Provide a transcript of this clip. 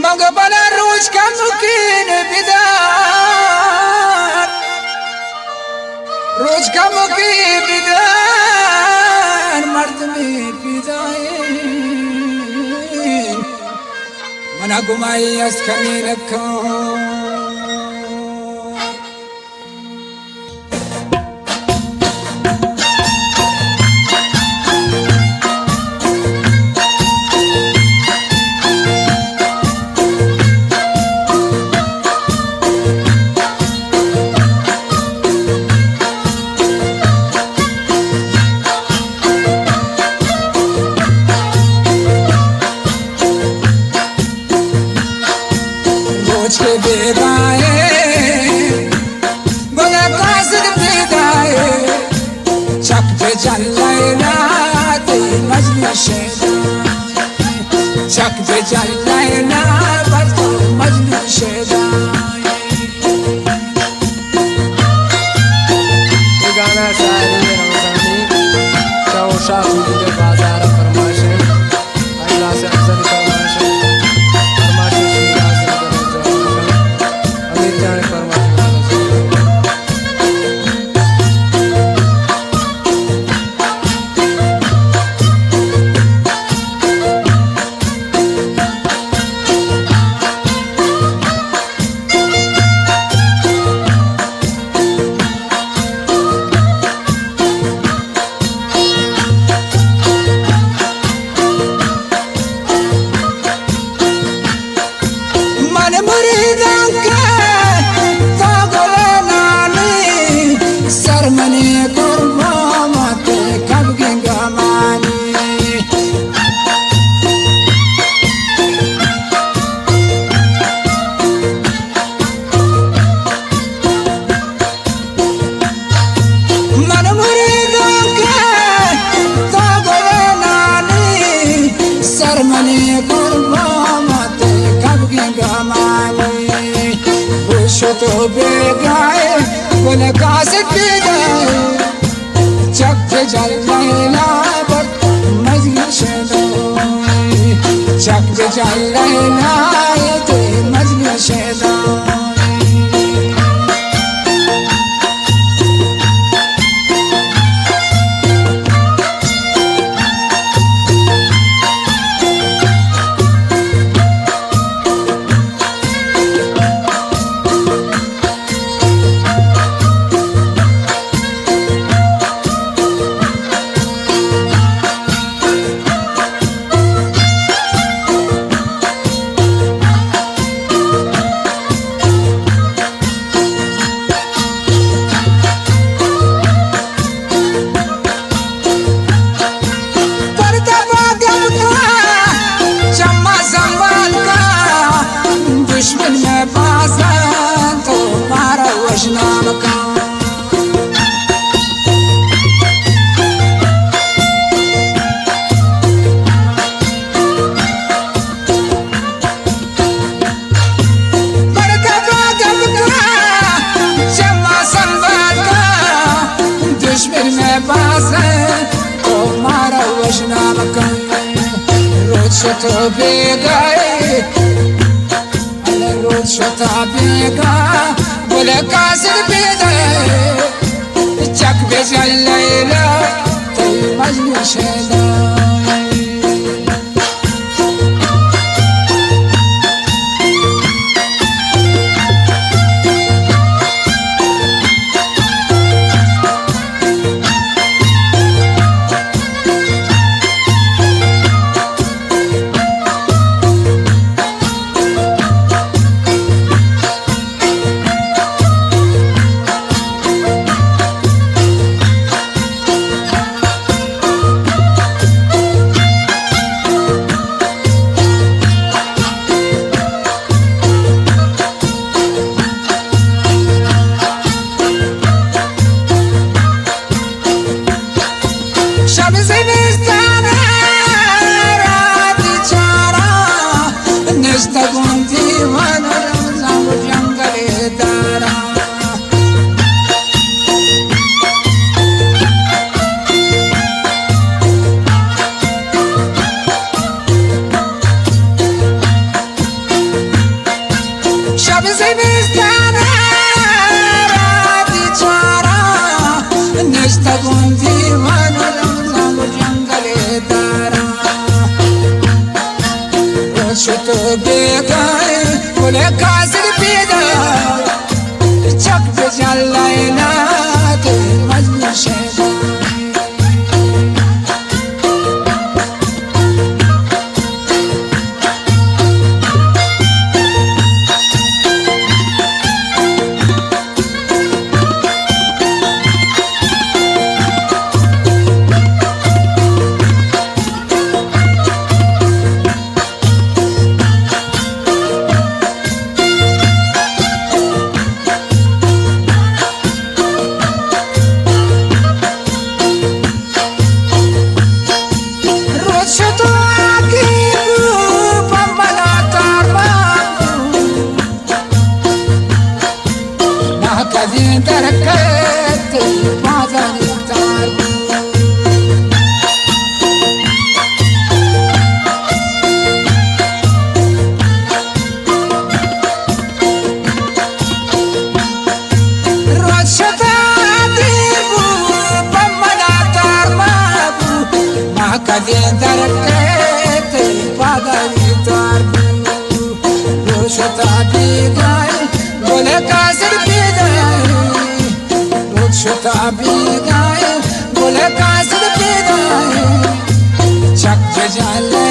مقبل الروج كمكين بدار روج كمكين بدار مردمي بداين من أقوم يسكني لكم चक पे चल लेना बस मजनू शेदाई ये गाना शायरी रमजानी चौशा के बाजार फरमाइशे अल्लाह से अफजल फरमाइशे फरमाइशे शिराज अमीर जान फरमाइशे तो बेगाए बोले कासे बेगाए चक पे जल लेना बट मजनू शेदाई चक पे जल लेना ते मजनू शेदाई तो बेगाए रोज शता बेगा बोले कासिर बेगाए चक पे चल लेना ते मजनू शेदाई कदे दरकत बादली तारबू रोशता बीगाय बोले कासर पीदाय रोशता बीगाय बोले कासर पीदाय चक जले